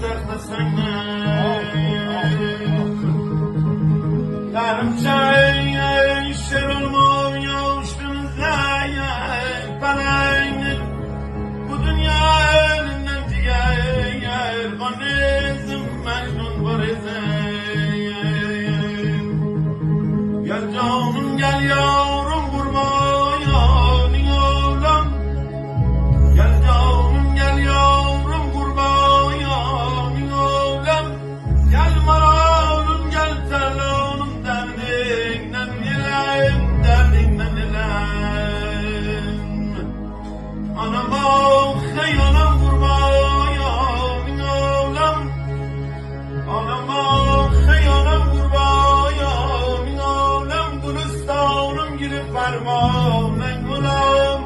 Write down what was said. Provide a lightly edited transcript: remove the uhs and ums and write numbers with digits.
takmasan yarım çay şer olmuyor üstümüzde parayı bu dünya elinden diğer kanizm mecnun varizim gel canım gel yavrum vurmayan oğlum gel canım gel yavrum vurmayan oğlum gel maranım gel terlanım derdinden nileyim anama hıyanam vurmayan oğlum anama hıyanam vurmayan oğlum Gülistanım girip parmağım men gulam